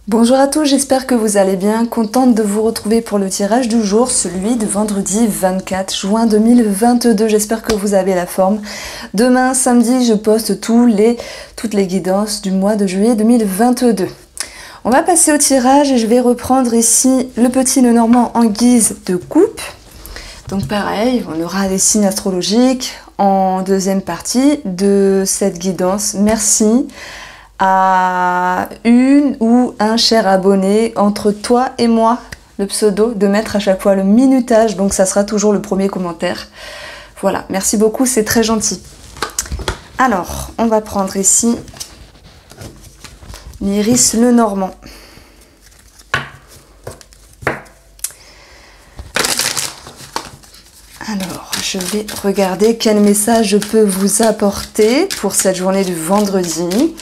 Bonjour à tous, j'espère que vous allez bien. Contente de vous retrouver pour le tirage du jour, celui de vendredi 24 juin 2022. J'espère que vous avez la forme. Demain, samedi, je poste toutes les guidances du mois de juillet 2022. On va passer au tirage et je vais reprendre ici le petit Lenormand en guise de coupe. Donc pareil, on aura les signes astrologiques en deuxième partie de cette guidance. Merci à une ou un cher abonné entre toi et moi, le pseudo, de mettre à chaque fois le minutage, donc ça sera toujours le premier commentaire. Voilà, merci beaucoup, c'est très gentil. Alors, on va prendre ici l'iris Lenormand. Alors, je vais regarder quel message je peux vous apporter pour cette journée du vendredi,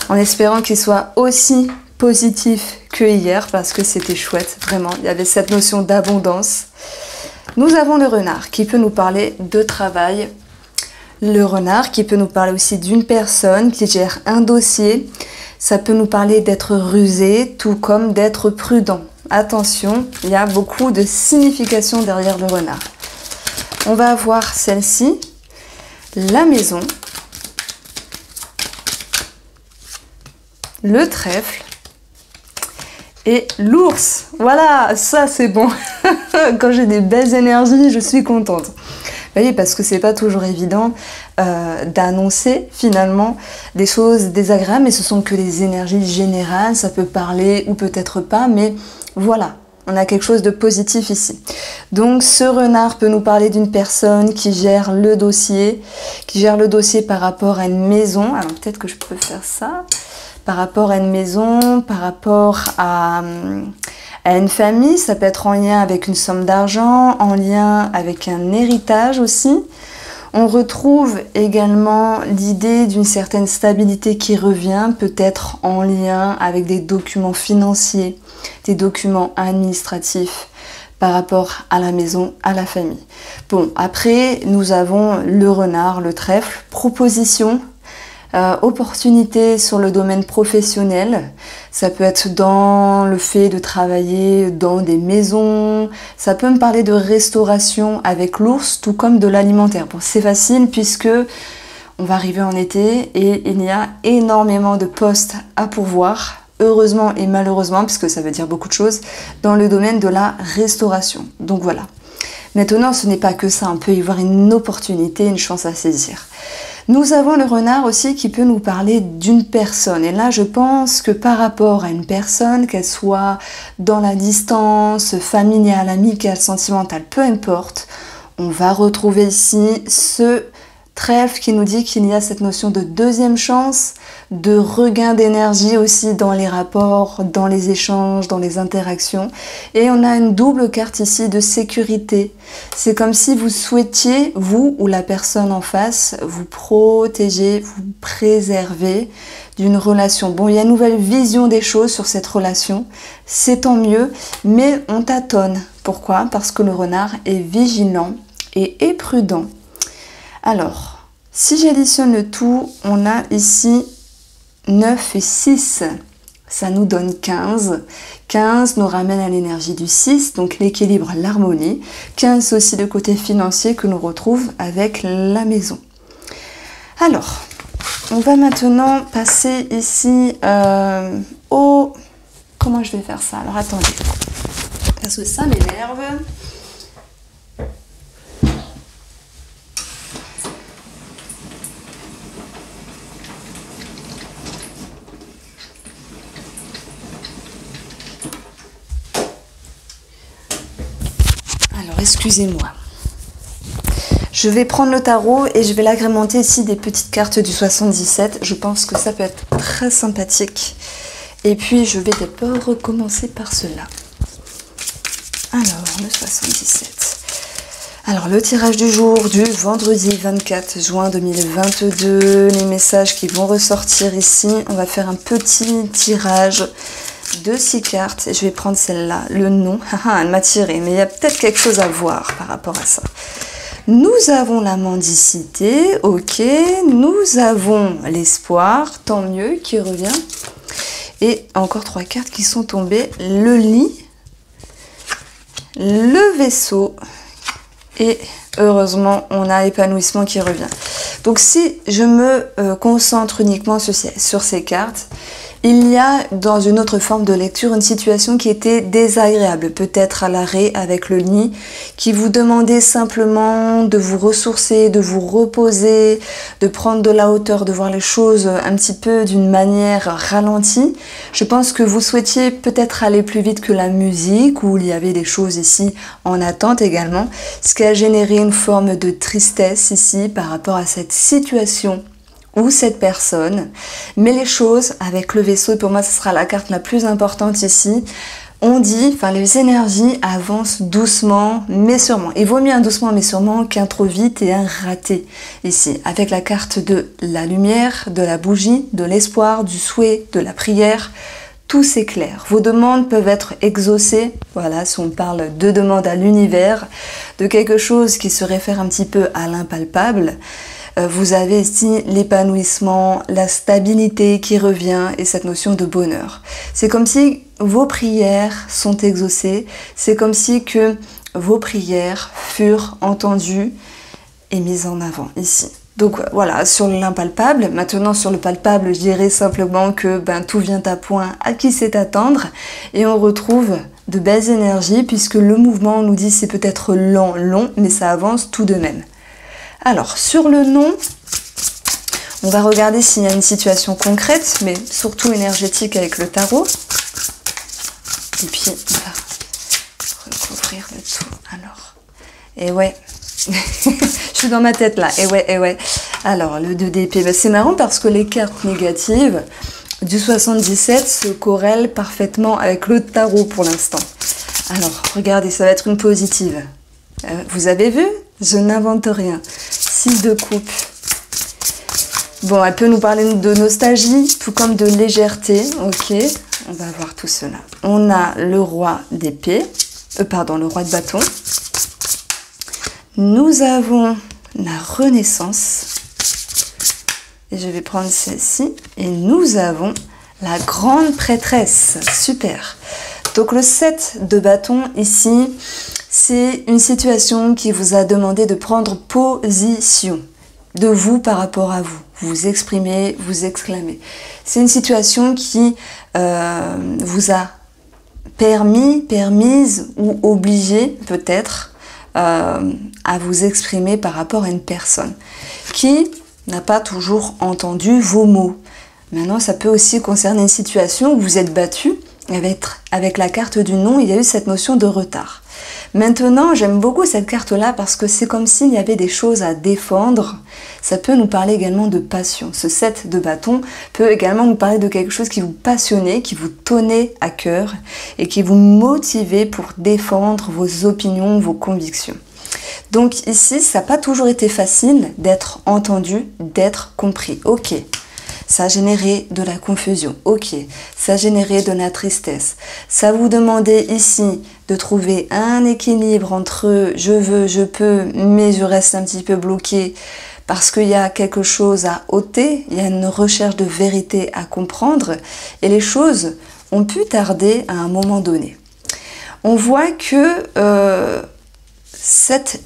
en espérant qu'il soit aussi positif que hier, parce que c'était chouette, vraiment. Il y avait cette notion d'abondance. Nous avons le renard qui peut nous parler de travail. Le renard qui peut nous parler aussi d'une personne qui gère un dossier. Ça peut nous parler d'être rusé, tout comme d'être prudent. Attention, il y a beaucoup de signification derrière le renard. On va avoir celle-ci, la maison, le trèfle et l'ours. Voilà, ça c'est bon. Quand j'ai des belles énergies, je suis contente. Vous voyez, parce que c'est pas toujours évident d'annoncer finalement des choses désagréables, mais ce sont que les énergies générales, ça peut parler ou peut-être pas, mais voilà. On a quelque chose de positif ici. Donc ce renard peut nous parler d'une personne qui gère le dossier par rapport à une maison. Alors peut-être que je peux faire ça. Par rapport à une maison, par rapport à une famille. Ça peut être en lien avec une somme d'argent, en lien avec un héritage aussi. On retrouve également l'idée d'une certaine stabilité qui revient, peut-être en lien avec des documents financiers, des documents administratifs par rapport à la maison, à la famille. Bon, après, nous avons le renard, le trèfle, proposition, opportunité sur le domaine professionnel. Ça peut être dans le fait de travailler dans des maisons. Ça peut me parler de restauration avec l'ours, tout comme de l'alimentaire. Bon, c'est facile puisque on va arriver en été et il y a énormément de postes à pourvoir. Heureusement et malheureusement, puisque ça veut dire beaucoup de choses, dans le domaine de la restauration. Donc voilà. Maintenant, ce n'est pas que ça. On peut y voir une opportunité, une chance à saisir. Nous avons le renard aussi qui peut nous parler d'une personne. Et là, je pense que par rapport à une personne, qu'elle soit dans la distance, familiale, amicale, sentimentale, peu importe, on va retrouver ici ce trèfle qui nous dit qu'il y a cette notion de deuxième chance, de regain d'énergie aussi dans les rapports, dans les échanges, dans les interactions. Et on a une double carte ici de sécurité. C'est comme si vous souhaitiez, vous ou la personne en face, vous protéger, vous préserver d'une relation. Bon, il y a une nouvelle vision des choses sur cette relation, c'est tant mieux, mais on tâtonne. Pourquoi? Parce que le renard est vigilant et est prudent. Alors, si j'additionne le tout, on a ici 9 et 6. Ça nous donne 15. 15 nous ramène à l'énergie du 6, donc l'équilibre, l'harmonie. 15 aussi le côté financier que nous retrouve avec la maison. Alors, on va maintenant passer ici au... Comment je vais faire ça? Alors, attendez. Parce que ça m'énerve. Excusez-moi. Je vais prendre le tarot et je vais l'agrémenter ici des petites cartes du 77. Je pense que ça peut être très sympathique. Et puis, je vais d'abord recommencer par cela. Alors, le 77. Alors, le tirage du jour du vendredi 24 juin 2022. Les messages qui vont ressortir ici. On va faire un petit tirage de 6 cartes et je vais prendre celle-là, le nom. Elle m'a tiré, mais il y a peut-être quelque chose à voir par rapport à ça. Nous avons la mendicité, ok. Nous avons l'espoir, tant mieux, qui revient. Et encore 3 cartes qui sont tombées. Le lit, le vaisseau et heureusement, on a épanouissement qui revient. Donc si je me concentre uniquement sur ces cartes, il y a dans une autre forme de lecture une situation qui était désagréable, peut-être à l'arrêt avec le lit, qui vous demandait simplement de vous ressourcer, de vous reposer, de prendre de la hauteur, de voir les choses un petit peu d'une manière ralentie. Je pense que vous souhaitiez peut-être aller plus vite que la musique, où il y avait des choses ici en attente également, ce qui a généré une forme de tristesse ici par rapport à cette situation ou cette personne, mais les choses avec le vaisseau, et pour moi ce sera la carte la plus importante ici, on dit, enfin les énergies avancent doucement mais sûrement. Il vaut mieux un doucement mais sûrement qu'un trop vite et un raté ici, avec la carte de la lumière, de la bougie, de l'espoir, du souhait, de la prière. Tout s'éclaire. Vos demandes peuvent être exaucées, voilà, si on parle de demande à l'univers, de quelque chose qui se réfère un petit peu à l'impalpable. Vous avez ici l'épanouissement, la stabilité qui revient et cette notion de bonheur. C'est comme si vos prières sont exaucées, c'est comme si que vos prières furent entendues et mises en avant ici. Donc voilà, sur l'impalpable. Maintenant sur le palpable, je dirais simplement que tout vient à point à qui sait attendre et on retrouve de belles énergies puisque le mouvement, on nous dit c'est peut-être lent, long, mais ça avance tout de même. Alors, sur le nom, on va regarder s'il y a une situation concrète, mais surtout énergétique avec le tarot. Et puis, on va recouvrir le tout. Alors, et ouais, je suis dans ma tête là, et ouais. Alors, le 2 d'épée, c'est marrant parce que les cartes négatives du 77 se corrèlent parfaitement avec le tarot pour l'instant. Alors, regardez, ça va être une positive. Vous avez vu? Je n'invente rien. 6 de coupe. Bon, elle peut nous parler de nostalgie, tout comme de légèreté. Ok, on va voir tout cela. On a le roi d'épée. Le roi de bâton. Nous avons la renaissance. Et je vais prendre celle-ci. Et nous avons la grande prêtresse. Super. Donc le 7 de bâton ici, c'est une situation qui vous a demandé de prendre position de vous par rapport à vous. Vous exprimez, vous exclamez. C'est une situation qui vous a permise ou obligé peut-être à vous exprimer par rapport à une personne qui n'a pas toujours entendu vos mots. Maintenant, ça peut aussi concerner une situation où vous êtes battu. Avec la carte du non, il y a eu cette notion de retard. Maintenant, j'aime beaucoup cette carte-là parce que c'est comme s'il y avait des choses à défendre. Ça peut nous parler également de passion. Ce 7 de bâton peut également nous parler de quelque chose qui vous passionnait, qui vous tenait à cœur et qui vous motivait pour défendre vos opinions, vos convictions. Donc ici, ça n'a pas toujours été facile d'être entendu, d'être compris. Ok. Ça a généré de la confusion, ok, ça a généré de la tristesse. Ça vous demandait ici de trouver un équilibre entre je veux, je peux, mais je reste un petit peu bloqué parce qu'il y a quelque chose à ôter, il y a une recherche de vérité à comprendre et les choses ont pu tarder à un moment donné. On voit que cette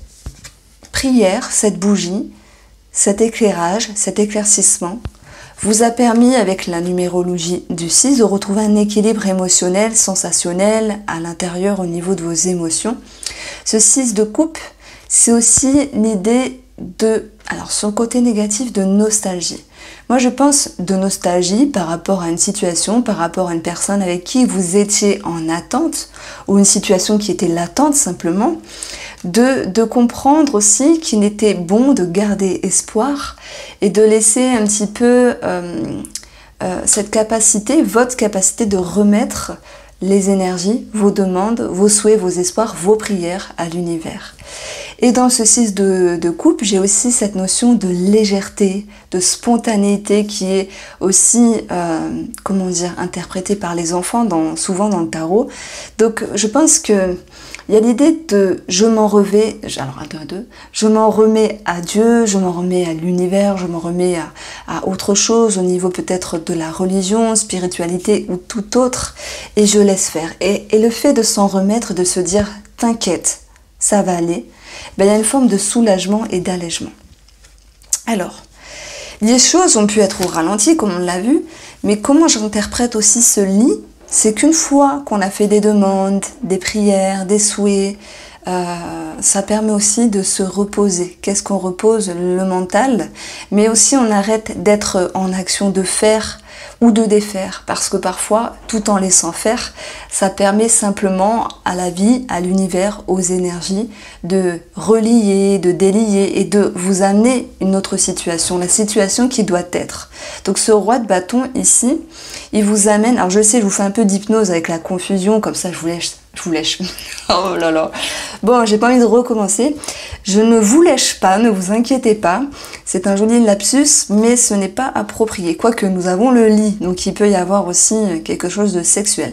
prière, cette bougie, cet éclairage, cet éclaircissement, vous a permis, avec la numérologie du 6, de retrouver un équilibre émotionnel, sensationnel à l'intérieur au niveau de vos émotions. Ce 6 de coupe, c'est aussi l'idée de, alors sur le côté négatif, de nostalgie. Moi, je pense de nostalgie par rapport à une situation, par rapport à une personne avec qui vous étiez en attente, ou une situation qui était latente simplement, de comprendre aussi qu'il était bon de garder espoir et de laisser un petit peu cette capacité, votre capacité de remettre les énergies, vos demandes, vos souhaits, vos espoirs, vos prières à l'univers. Et dans ce 6 de coupe, j'ai aussi cette notion de légèreté, de spontanéité qui est aussi, comment dire, interprétée par les enfants souvent dans le tarot. Donc je pense que il y a l'idée de je m'en remets, alors 1, 2, 2, je m'en remets à Dieu, je m'en remets à l'univers, je m'en remets à autre chose au niveau peut-être de la religion, spiritualité ou tout autre, et je laisse faire. Et le fait de s'en remettre, de se dire t'inquiète, ça va aller, ben, il y a une forme de soulagement et d'allègement. Alors, les choses ont pu être au ralenti comme on l'a vu, mais comment j'interprète aussi ce lit? C'est qu'une fois qu'on a fait des demandes, des prières, des souhaits, ça permet aussi de se reposer. Qu'est-ce qu'on repose? Le mental, mais aussi on arrête d'être en action de faire ou de défaire, parce que parfois, tout en laissant faire, ça permet simplement à la vie, à l'univers, aux énergies, de relier, de délier et de vous amener une autre situation, la situation qui doit être. Donc ce roi de bâton ici, il vous amène, alors je sais, je vous fais un peu d'hypnose avec la confusion, comme ça je vous lèche. Oh là là. Bon, j'ai pas envie de recommencer. Je ne vous lèche pas, ne vous inquiétez pas. C'est un joli lapsus, mais ce n'est pas approprié. Quoique nous avons le lit, donc il peut y avoir aussi quelque chose de sexuel.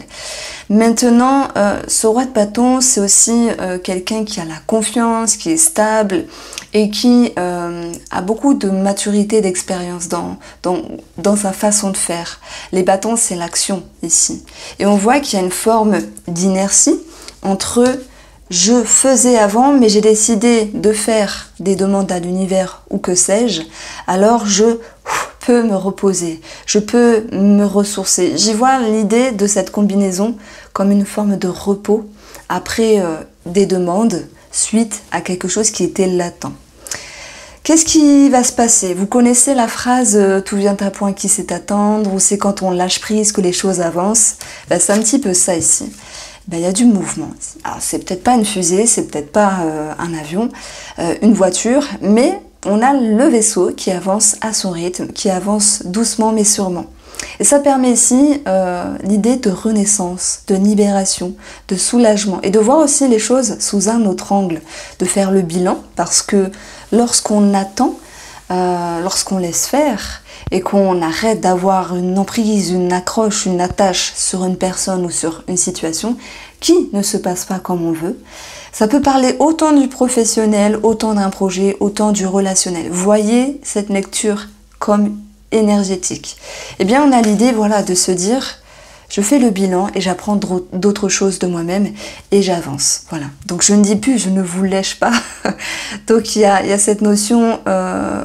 Maintenant, ce roi de bâton, c'est aussi quelqu'un qui a la confiance, qui est stable et qui a beaucoup de maturité, d'expérience dans sa façon de faire. Les bâtons, c'est l'action ici. Et on voit qu'il y a une forme d'inertie entre je faisais avant, mais j'ai décidé de faire des demandes à l'univers ou que sais-je, alors je peux me reposer, je peux me ressourcer. J'y vois l'idée de cette combinaison comme une forme de repos après des demandes suite à quelque chose qui était latent. Qu'est-ce qui va se passer? Vous connaissez la phrase « tout vient à point qui sait attendre » ou c'est quand on lâche prise que les choses avancent. Ben, c'est un petit peu ça ici. Ben, y a du mouvement. Alors c'est peut-être pas une fusée, c'est peut-être pas un avion, une voiture, mais on a le vaisseau qui avance à son rythme, qui avance doucement mais sûrement. Et ça permet ici l'idée de renaissance, de libération, de soulagement et de voir aussi les choses sous un autre angle, de faire le bilan parce que lorsqu'on attend, lorsqu'on laisse faire et qu'on arrête d'avoir une emprise, une accroche, une attache sur une personne ou sur une situation qui ne se passe pas comme on veut, ça peut parler autant du professionnel, autant d'un projet, autant du relationnel. Voyez cette lecture comme énergétique. Eh bien, on a l'idée, voilà, de se dire, je fais le bilan et j'apprends d'autres choses de moi-même et j'avance. Voilà. Donc, je ne dis plus, je ne vous lèche pas. Donc, il y a cette notion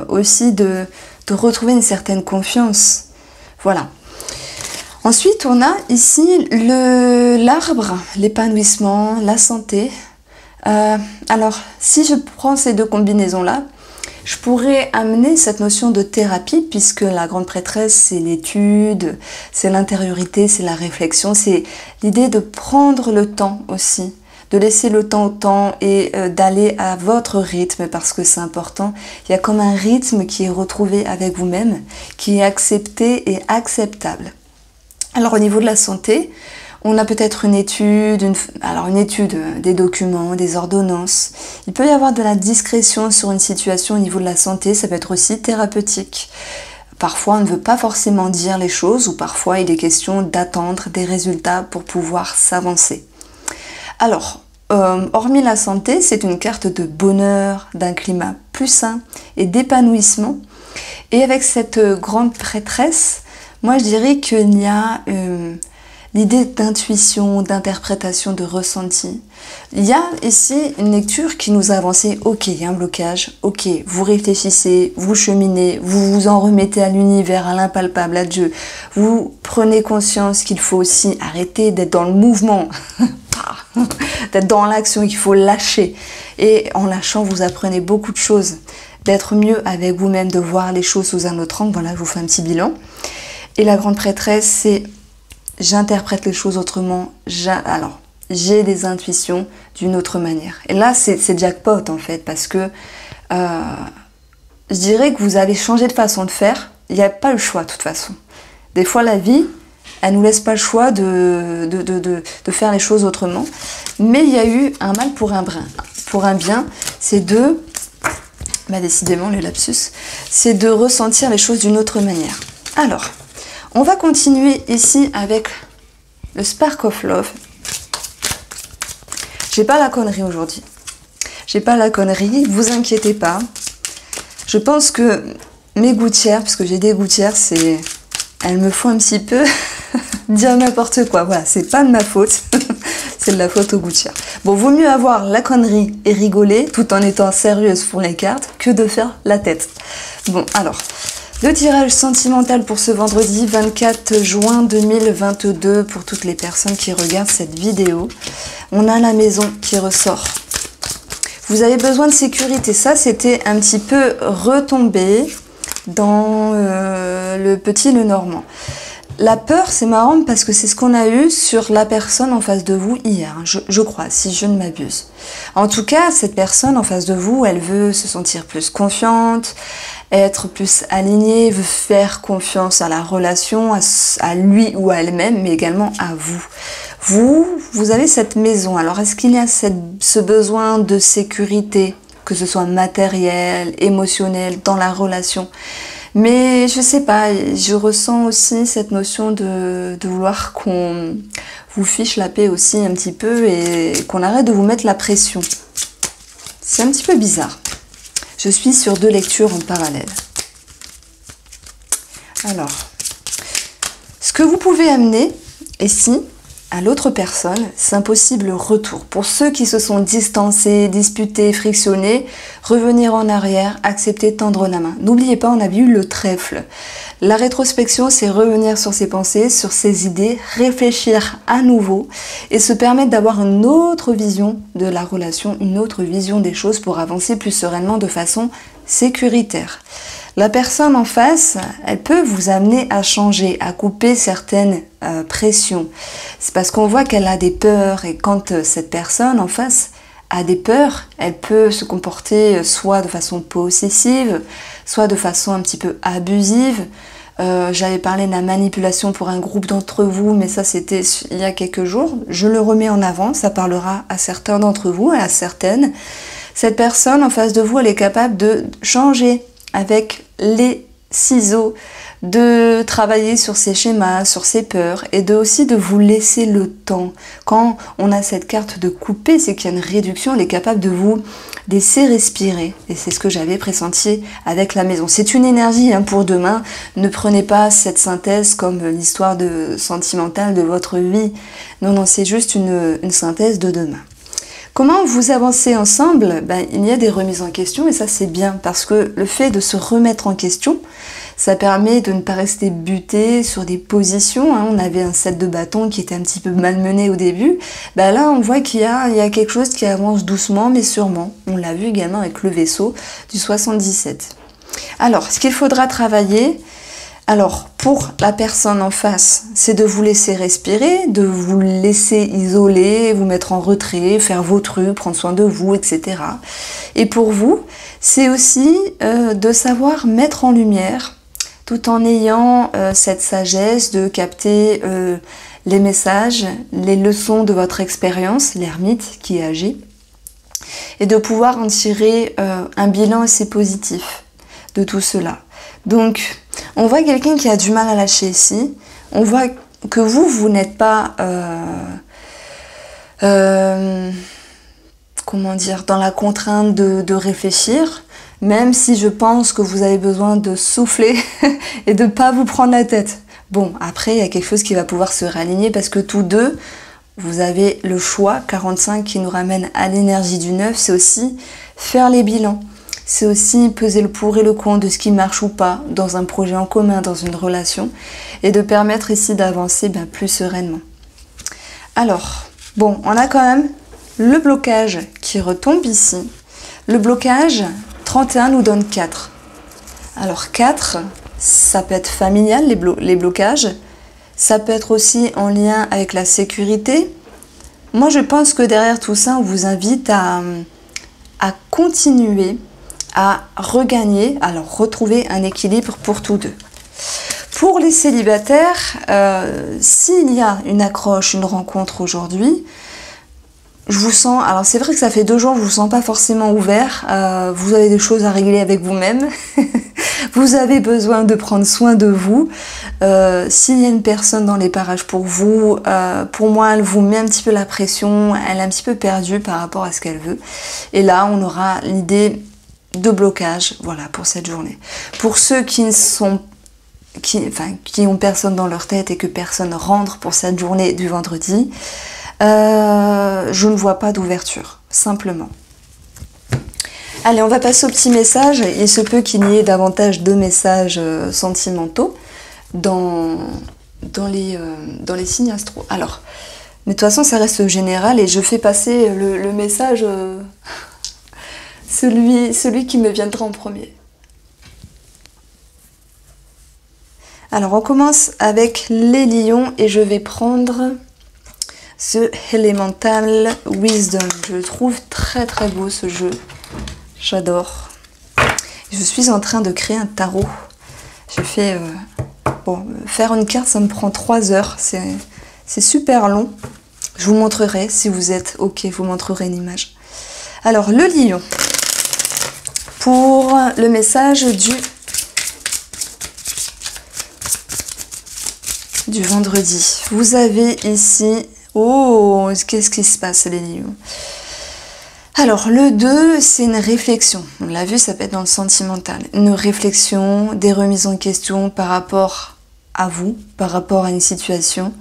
aussi de retrouver une certaine confiance. Voilà. Ensuite, on a ici l'arbre, l'épanouissement, la santé. Alors, si je prends ces deux combinaisons-là, je pourrais amener cette notion de thérapie puisque la grande prêtresse, c'est l'étude, c'est l'intériorité, c'est la réflexion, c'est l'idée de prendre le temps aussi, de laisser le temps au temps et d'aller à votre rythme parce que c'est important. Il y a comme un rythme qui est retrouvé avec vous-même, qui est accepté et acceptable. Alors au niveau de la santé, on a peut-être une étude, des documents, des ordonnances. Il peut y avoir de la discrétion sur une situation au niveau de la santé, ça peut être aussi thérapeutique. Parfois, on ne veut pas forcément dire les choses ou parfois il est question d'attendre des résultats pour pouvoir s'avancer. Alors, hormis la santé, c'est une carte de bonheur, d'un climat plus sain et d'épanouissement. Et avec cette grande prêtresse, moi je dirais qu'il y a l'idée d'intuition, d'interprétation, de ressenti. Il y a ici une lecture qui nous a avancé. Ok, il y a un blocage. Ok, vous réfléchissez, vous cheminez, vous vous en remettez à l'univers, à l'impalpable, à Dieu. Vous prenez conscience qu'il faut aussi arrêter d'être dans le mouvement, d'être dans l'action, qu'il faut lâcher. Et en lâchant, vous apprenez beaucoup de choses. D'être mieux avec vous-même, de voir les choses sous un autre angle. Voilà, je vous fais un petit bilan. Et la grande prêtresse, c'est j'interprète les choses autrement, alors j'ai des intuitions d'une autre manière. Et là, c'est jackpot en fait, parce que je dirais que vous avez changé de façon de faire, il n'y a pas le choix de toute façon. Des fois, la vie, elle ne nous laisse pas le choix de faire les choses autrement, mais il y a eu un mal pour un brin. pour un bien, c'est de, décidément les lapsus, c'est de ressentir les choses d'une autre manière. Alors, on va continuer ici avec le Spark of Love. J'ai pas la connerie aujourd'hui. J'ai pas la connerie, vous inquiétez pas. Je pense que mes gouttières, parce que j'ai des gouttières, elles me font un petit peu dire n'importe quoi. Voilà, c'est pas de ma faute, c'est de la faute aux gouttières. Bon, vaut mieux avoir la connerie et rigoler tout en étant sérieuse pour les cartes que de faire la tête. Bon, alors, le tirage sentimental pour ce vendredi 24 juin 2022 pour toutes les personnes qui regardent cette vidéo. On a la maison qui ressort. Vous avez besoin de sécurité. Ça, c'était un petit peu retombé dans le petit Lenormand. La peur, c'est marrant parce que c'est ce qu'on a eu sur la personne en face de vous hier, je crois, si je ne m'abuse. En tout cas, cette personne en face de vous, elle veut se sentir plus confiante, être plus alignée, veut faire confiance à la relation, à lui ou à elle-même, mais également à vous. Vous avez cette maison. Alors, est-ce qu'il y a ce besoin de sécurité, que ce soit matériel, émotionnel, dans la relation ? Mais je sais pas, je ressens aussi cette notion de vouloir qu'on vous fiche la paix aussi un petit peu et qu'on arrête de vous mettre la pression. C'est un petit peu bizarre. Je suis sur 2 lectures en parallèle. Alors, ce que vous pouvez amener ici à l'autre personne, c'est un possible retour. Pour ceux qui se sont distancés, disputés, frictionnés, revenir en arrière, accepter, tendre la main. N'oubliez pas, on a vu le trèfle. La rétrospection, c'est revenir sur ses pensées, sur ses idées, réfléchir à nouveau et se permettre d'avoir une autre vision de la relation, une autre vision des choses pour avancer plus sereinement de façon sécuritaire. La personne en face, elle peut vous amener à changer, à couper certaines pressions. C'est parce qu'on voit qu'elle a des peurs et quand cette personne en face a des peurs, elle peut se comporter soit de façon possessive, soit de façon un petit peu abusive. J'avais parlé de la manipulation pour un groupe d'entre vous, mais ça c'était il y a quelques jours. Je le remets en avant, ça parlera à certains d'entre vous, à certaines. Cette personne en face de vous, elle est capable de changer avec les ciseaux, de travailler sur ses schémas, sur ses peurs et aussi de vous laisser le temps. Quand on a cette carte de couper, c'est qu'il y a une réduction, elle est capable de vous laisser respirer. Et c'est ce que j'avais pressenti avec la maison. C'est une énergie pour demain. Ne prenez pas cette synthèse comme l'histoire sentimentale de votre vie. Non, non, c'est juste une synthèse de demain. Comment vous avancez ensemble? Il y a des remises en question et ça c'est bien parce que le fait de se remettre en question, ça permet de ne pas rester buté sur des positions. On avait un set de bâtons qui était un petit peu malmené au début. Là, on voit qu'il y a quelque chose qui avance doucement mais sûrement. On l'a vu également avec le vaisseau du 77. Alors, ce qu'il faudra travailler, pour la personne en face, c'est de vous laisser respirer, de vous laisser isoler, vous mettre en retrait, faire vos trucs, prendre soin de vous, etc. Et pour vous, c'est aussi de savoir mettre en lumière, tout en ayant cette sagesse de capter les messages, les leçons de votre expérience, l'ermite qui agit, et de pouvoir en tirer un bilan assez positif de tout cela. Donc, on voit quelqu'un qui a du mal à lâcher ici. On voit que vous n'êtes pas, comment dire, dans la contrainte de réfléchir, même si je pense que vous avez besoin de souffler et de ne pas vous prendre la tête. Bon, après, il y a quelque chose qui va pouvoir se réaligner parce que tous deux, vous avez le choix. 45 qui nous ramène à l'énergie du 9, c'est aussi faire les bilans. C'est aussi peser le pour et le contre de ce qui marche ou pas dans un projet en commun, dans une relation, et de permettre ici d'avancer plus sereinement. Alors, bon, on a quand même le blocage qui retombe ici. Le blocage, 31 nous donne 4. Alors 4, ça peut être familial, les blocages. Ça peut être aussi en lien avec la sécurité. Moi, je pense que derrière tout ça, on vous invite à continuer à regagner, alors retrouver un équilibre pour tous deux. Pour les célibataires, s'il y a une accroche, une rencontre aujourd'hui, je vous sens, alors c'est vrai que ça fait 2 jours, je vous sens pas forcément ouvert, vous avez des choses à régler avec vous-même, vous avez besoin de prendre soin de vous. S'il y a une personne dans les parages pour vous, pour moi elle vous met un petit peu la pression, elle est un petit peu perdue par rapport à ce qu'elle veut. Et là on aura l'idée de blocage, voilà, pour cette journée. Pour ceux qui ont personne dans leur tête et que personne rentre pour cette journée du vendredi, je ne vois pas d'ouverture, simplement. Allez, on va passer au petit message. Il se peut qu'il y ait davantage de messages sentimentaux dans les signes astro. Alors, mais de toute façon, ça reste général et je fais passer le message, celui qui me viendra en premier. Alors, on commence avec les lions et je vais prendre ce Elemental Wisdom. Je le trouve très très beau ce jeu. J'adore. Je suis en train de créer un tarot. J'ai fait... bon, faire une carte, ça me prend 3 heures. C'est super long. Je vous montrerai, si vous êtes OK, je vous montrerai une image. Alors, le lion. Pour le message du vendredi. Vous avez ici... Oh, qu'est-ce qui se passe, les lions? Alors, le 2, c'est une réflexion. On l'a vu, ça peut être dans le sentimental. Une réflexion, des remises en question par rapport à vous, par rapport à une situation.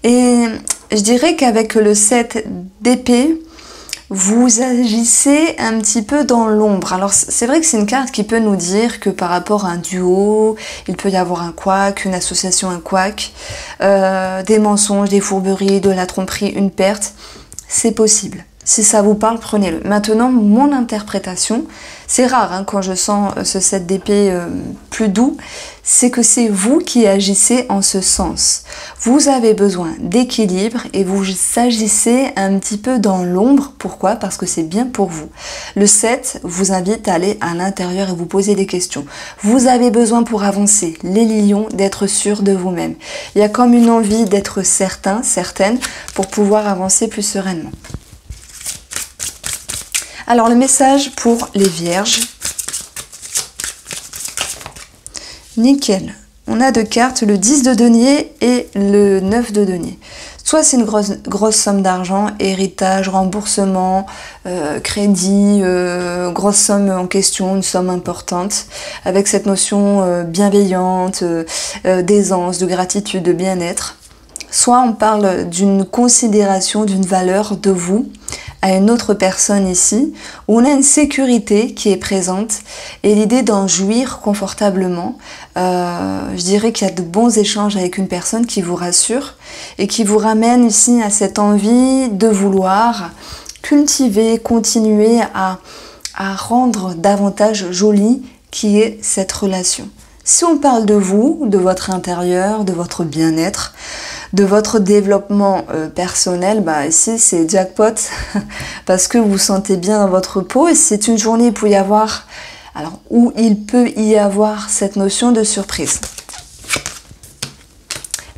Et je dirais qu'avec le 7 d'épée, vous agissez un petit peu dans l'ombre. Alors, c'est vrai que c'est une carte qui peut nous dire que par rapport à un duo, il peut y avoir un couac, une association, un couac, des mensonges, des fourberies, de la tromperie, une perte. C'est possible. Si ça vous parle, prenez-le. Maintenant, mon interprétation, c'est rare hein, quand je sens ce 7 d'épée plus doux, c'est que c'est vous qui agissez en ce sens. Vous avez besoin d'équilibre et vous agissez un petit peu dans l'ombre. Pourquoi? Parce que c'est bien pour vous. Le 7 vous invite à aller à l'intérieur et vous poser des questions. Vous avez besoin pour avancer, les lions, d'être sûr de vous-même. Il y a comme une envie d'être certain, certaine, pour pouvoir avancer plus sereinement. Alors, le message pour les vierges. Nickel. On a 2 cartes, le 10 de denier et le 9 de denier. Soit c'est une grosse somme d'argent, héritage, remboursement, crédit, grosse somme en question, une somme importante, avec cette notion bienveillante, d'aisance, de gratitude, de bien-être. Soit on parle d'une considération, d'une valeur de vous à une autre personne ici, où on a une sécurité qui est présente et l'idée d'en jouir confortablement. Je dirais qu'il y a de bons échanges avec une personne qui vous rassure et qui vous ramène ici à cette envie de vouloir cultiver, continuer à rendre davantage jolie qui est cette relation. Si on parle de vous, de votre intérieur, de votre bien-être, de votre développement personnel, bah ici c'est jackpot parce que vous vous sentez bien dans votre peau et c'est une journée où il peut y avoir, alors où il peut y avoir cette notion de surprise.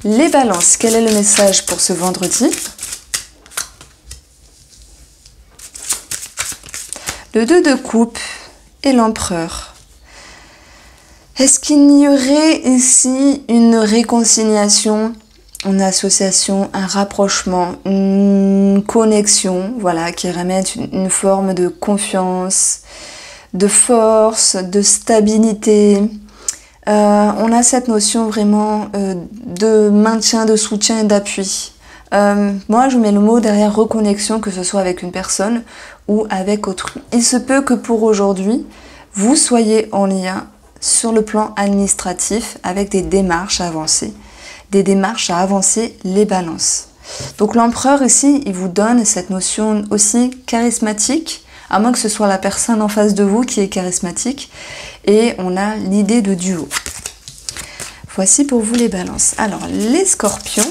Les balances, quel est le message pour ce vendredi? Le 2 de coupe et l'empereur. Est-ce qu'il y aurait ici une réconciliation, une association, un rapprochement, une connexion, voilà, qui ramène une forme de confiance, de force, de stabilité. On a cette notion vraiment de maintien, de soutien et d'appui. Moi, je mets le mot derrière reconnexion, que ce soit avec une personne ou avec autrui. Il se peut que pour aujourd'hui, vous soyez en lien sur le plan administratif avec des démarches à avancer. Des démarches à avancer, les balances. Donc l'empereur ici, il vous donne cette notion aussi charismatique, à moins que ce soit la personne en face de vous qui est charismatique. Et on a l'idée de duo. Voici pour vous les balances. Alors, les scorpions.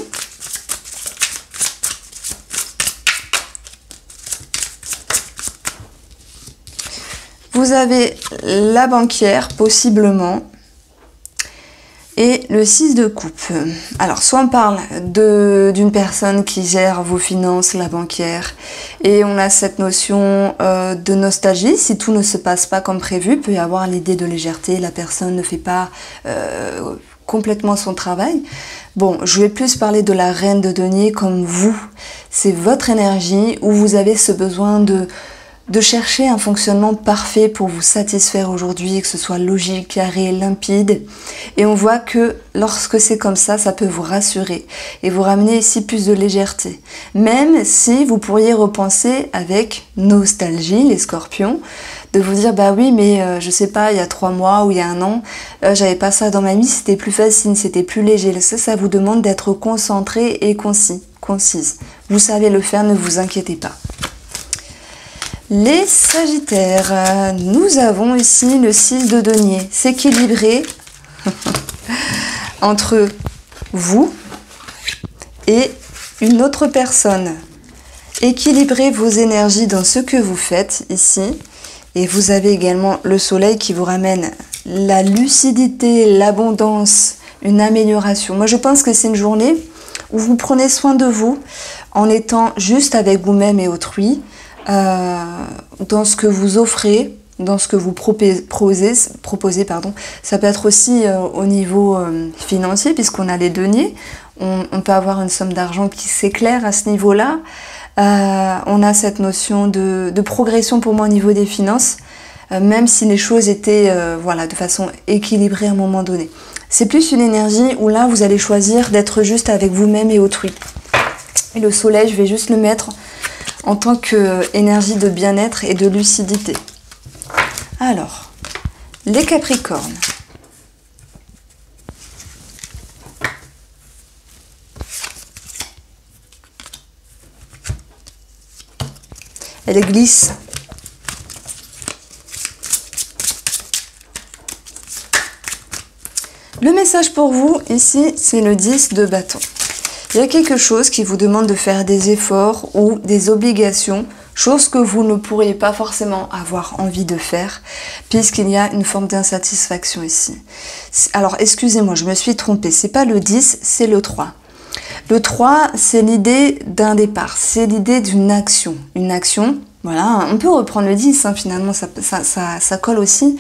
Vous avez la banquière, possiblement. Et le 6 de coupe. Alors, soit on parle d'une personne qui gère vos finances, la banquière, et on a cette notion de nostalgie. Si tout ne se passe pas comme prévu, il peut y avoir l'idée de légèreté, la personne ne fait pas complètement son travail. Bon, je vais plus parler de la reine de denier comme vous. C'est votre énergie où vous avez ce besoin de chercher un fonctionnement parfait pour vous satisfaire aujourd'hui, que ce soit logique, carré, limpide. Et on voit que lorsque c'est comme ça, ça peut vous rassurer et vous ramener ici plus de légèreté. Même si vous pourriez repenser avec nostalgie, les scorpions, de vous dire bah oui mais je sais pas, il y a 3 mois ou il y a 1 an, j'avais pas ça dans ma vie, c'était plus facile, c'était plus léger. Ça vous demande d'être concentré et concise. Vous savez le faire, ne vous inquiétez pas. Les Sagittaires, nous avons ici le 6 de denier, s'équilibrer entre vous et une autre personne. Équilibrez vos énergies dans ce que vous faites ici. Et vous avez également le soleil qui vous ramène la lucidité, l'abondance, une amélioration. Moi, je pense que c'est une journée où vous prenez soin de vous en étant juste avec vous-même et autrui. Dans ce que vous offrez, dans ce que vous proposez, ça peut être aussi au niveau financier puisqu'on a les deniers, on peut avoir une somme d'argent qui s'éclaire à ce niveau-là, on a cette notion de progression pour moi au niveau des finances, même si les choses étaient voilà, de façon équilibrée à un moment donné. C'est plus une énergie où là vous allez choisir d'être juste avec vous-même et autrui. Et le soleil, je vais juste le mettre en tant qu'énergie de bien-être et de lucidité. Alors, les Capricornes. Elle glisse. Le message pour vous, ici, c'est le 10 de bâton. Il y a quelque chose qui vous demande de faire des efforts ou des obligations, chose que vous ne pourriez pas forcément avoir envie de faire, puisqu'il y a une forme d'insatisfaction ici. Alors, excusez-moi, je me suis trompée, c'est pas le 10, c'est le 3. Le 3, c'est l'idée d'un départ, c'est l'idée d'une action. Une action, voilà, on peut reprendre le 10, hein, finalement, ça colle aussi.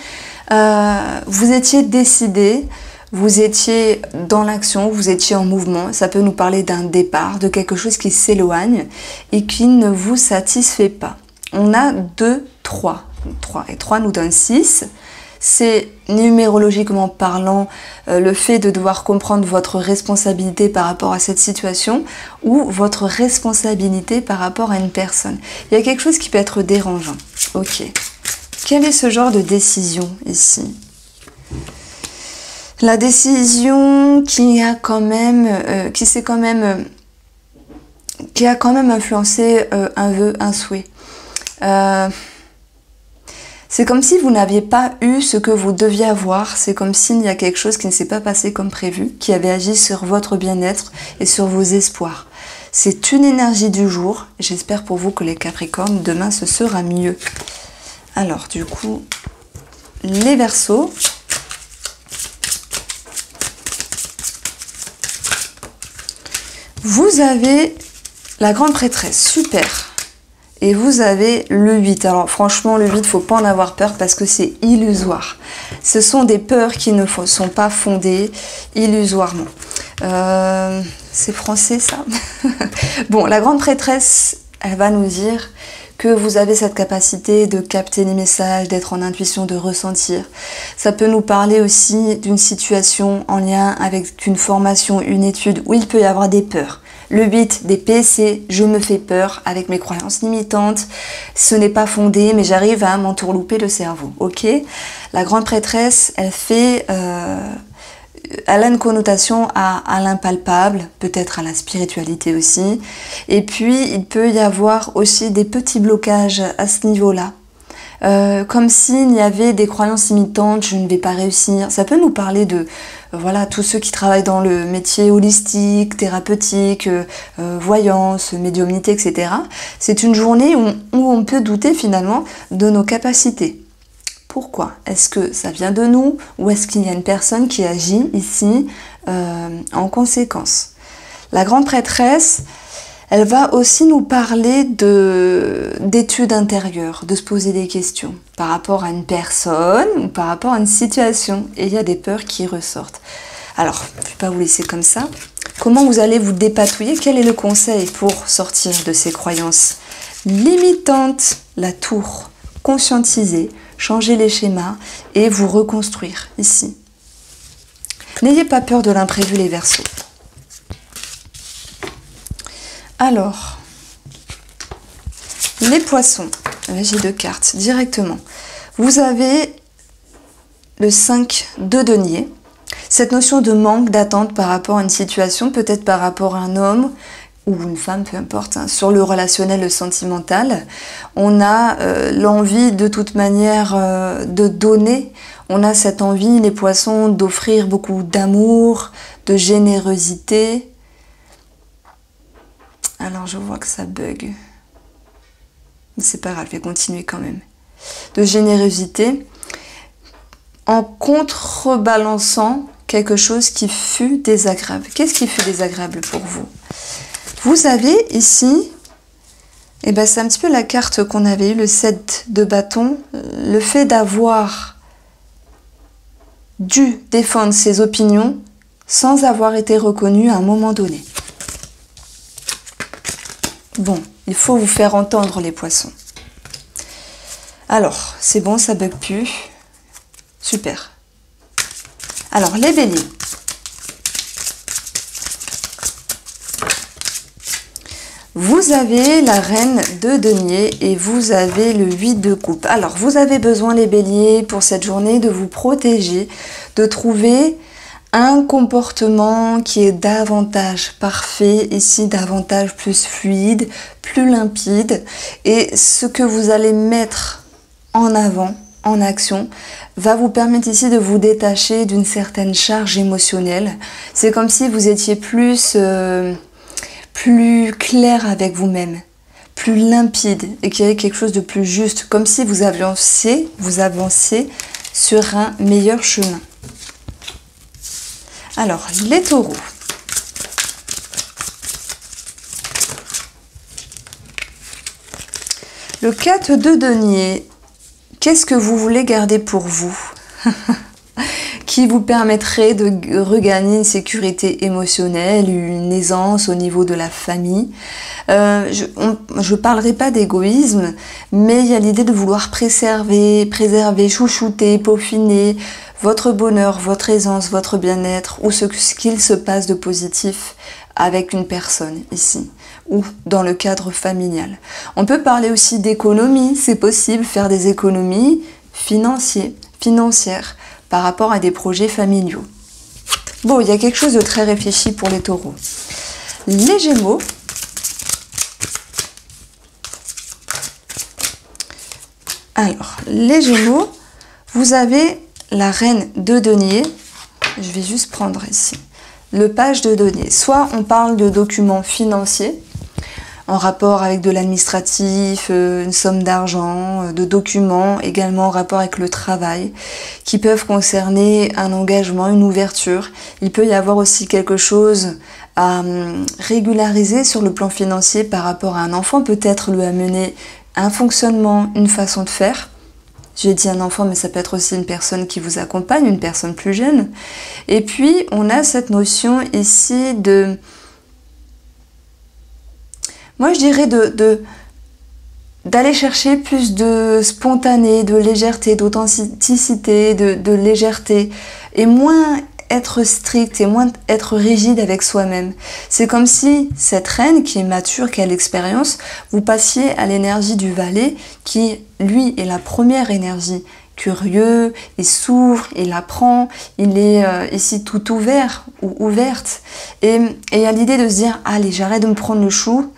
Vous étiez décidé, vous étiez dans l'action, vous étiez en mouvement. Ça peut nous parler d'un départ, de quelque chose qui s'éloigne et qui ne vous satisfait pas. On a 2, 3. 3 et 3 nous donne 6. C'est numérologiquement parlant le fait de devoir comprendre votre responsabilité par rapport à cette situation ou votre responsabilité par rapport à une personne. Il y a quelque chose qui peut être dérangeant. Ok. Quel est ce genre de décision ici ? La décision qui a quand même influencé un vœu, un souhait. C'est comme si vous n'aviez pas eu ce que vous deviez avoir. C'est comme s'il y a quelque chose qui ne s'est pas passé comme prévu, qui avait agi sur votre bien-être et sur vos espoirs. C'est une énergie du jour. J'espère pour vous que les Capricornes, demain, ce sera mieux. Alors, du coup, les Verseaux. Vous avez la grande prêtresse, super. Et vous avez le 8. Alors franchement, le 8, il ne faut pas en avoir peur parce que c'est illusoire. Ce sont des peurs qui ne sont pas fondées illusoirement. C'est français ça. Bon, la grande prêtresse, elle va nous dire que vous avez cette capacité de capter les messages, d'être en intuition, de ressentir. Ça peut nous parler aussi d'une situation en lien avec une formation, une étude où il peut y avoir des peurs. Le 8 d'épée, c'est je me fais peur avec mes croyances limitantes, ce n'est pas fondé, mais j'arrive à m'entourlouper le cerveau. Ok. La grande prêtresse, elle a une connotation à l'impalpable, peut-être à la spiritualité aussi. Et puis, il peut y avoir aussi des petits blocages à ce niveau-là. Comme s'il y avait des croyances limitantes, je ne vais pas réussir. Ça peut nous parler de voilà, tous ceux qui travaillent dans le métier holistique, thérapeutique, voyance, médiumnité, etc. C'est une journée où on peut douter finalement de nos capacités. Pourquoi? Est-ce que ça vient de nous ou est-ce qu'il y a une personne qui agit ici en conséquence? La grande prêtresse, elle va aussi nous parler d'études intérieures, de se poser des questions par rapport à une personne ou par rapport à une situation. Et il y a des peurs qui ressortent. Alors, je ne vais pas vous laisser comme ça. Comment vous allez vous dépatouiller? Quel est le conseil pour sortir de ces croyances limitantes? La tour, conscientiser, changer les schémas et vous reconstruire ici. N'ayez pas peur de l'imprévu, les Verseaux. Alors, les poissons, j'ai 2 cartes directement. Vous avez le 5 de denier. Cette notion de manque, d'attente par rapport à une situation, peut-être par rapport à un homme ou une femme, peu importe, hein, sur le relationnel, le sentimental. On a l'envie de toute manière de donner. On a cette envie, les poissons, d'offrir beaucoup d'amour, de générosité. Alors je vois que ça bug. Mais c'est pas grave, je vais continuer quand même. De générosité en contrebalançant quelque chose qui fut désagréable. Qu'est-ce qui fut désagréable pour vous? Vous avez ici, et ben c'est un petit peu la carte qu'on avait eue, le 7 de bâton, le fait d'avoir dû défendre ses opinions sans avoir été reconnu à un moment donné. Bon, il faut vous faire entendre les poissons. Alors, c'est bon, ça bug plus. Super. Alors, les béliers. Vous avez la reine de denier et vous avez le 8 de coupe. Alors, vous avez besoin, les béliers, pour cette journée, de vous protéger, de trouver un comportement qui est davantage parfait, ici davantage plus fluide, plus limpide. Et ce que vous allez mettre en avant, en action, va vous permettre ici de vous détacher d'une certaine charge émotionnelle. C'est comme si vous étiez plus clair avec vous-même, plus limpide et qu'il y avait quelque chose de plus juste, comme si vous avanciez sur un meilleur chemin. Alors, les taureaux. Le 4 de denier, qu'est-ce que vous voulez garder pour vous? Qui vous permettrait de regagner une sécurité émotionnelle, une aisance au niveau de la famille. Je ne parlerai pas d'égoïsme, mais il y a l'idée de vouloir préserver, chouchouter, peaufiner votre bonheur, votre aisance, votre bien-être, ou ce qu'il se passe de positif avec une personne ici, ou dans le cadre familial. On peut parler aussi d'économie, c'est possible, faire des économies financières, par rapport à des projets familiaux. Bon, il y a quelque chose de très réfléchi pour les taureaux. Les gémeaux. Alors, les gémeaux, vous avez la reine de denier. Je vais juste prendre ici le page de denier. Soit on parle de documents financiers, en rapport avec de l'administratif, une somme d'argent, de documents, également en rapport avec le travail, qui peuvent concerner un engagement, une ouverture. Il peut y avoir aussi quelque chose à régulariser sur le plan financier par rapport à un enfant, peut-être lui amener un fonctionnement, une façon de faire. J'ai dit un enfant, mais ça peut être aussi une personne qui vous accompagne, une personne plus jeune. Et puis, on a cette notion ici de... Moi, je dirais d'aller chercher plus de spontané, de légèreté, d'authenticité, de légèreté, et moins être strict et moins être rigide avec soi-même. C'est comme si cette reine qui est mature, qui a l'expérience, vous passiez à l'énergie du valet qui, lui, est la première énergie. Curieux, il s'ouvre, il apprend, il est ici tout ouvert ou ouverte. Et il y a l'idée de se dire, allez, j'arrête de me prendre le chou,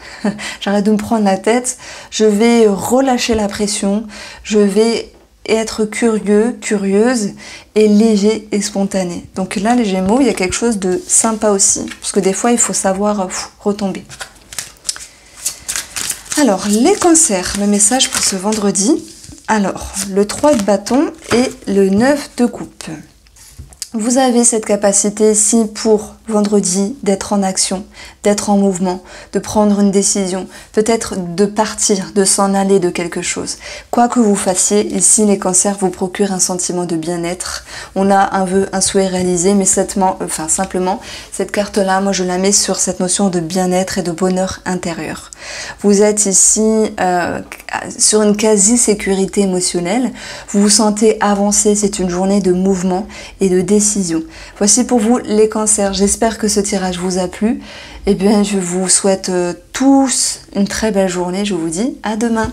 j'arrête de me prendre la tête, je vais relâcher la pression, je vais être curieux, curieuse et léger et spontané. Donc là, les Gémeaux, il y a quelque chose de sympa aussi, parce que des fois, il faut savoir retomber. Alors, les cancers, le message pour ce vendredi. Alors, le 3 de bâton et le 9 de coupe. Vous avez cette capacité ici pour vendredi d'être en action, d'être en mouvement, de prendre une décision, peut-être de partir, de s'en aller de quelque chose. Quoi que vous fassiez, ici les cancers vous procurent un sentiment de bien-être. On a un vœu, un souhait réalisé, mais simplement, cette carte-là, moi je la mets sur cette notion de bien-être et de bonheur intérieur. Vous êtes ici sur une quasi-sécurité émotionnelle, vous vous sentez avancer, c'est une journée de mouvement et de décision. Voici pour vous les cancers, j'espère que ce tirage vous a plu. Eh bien, je vous souhaite tous une très belle journée, je vous dis à demain.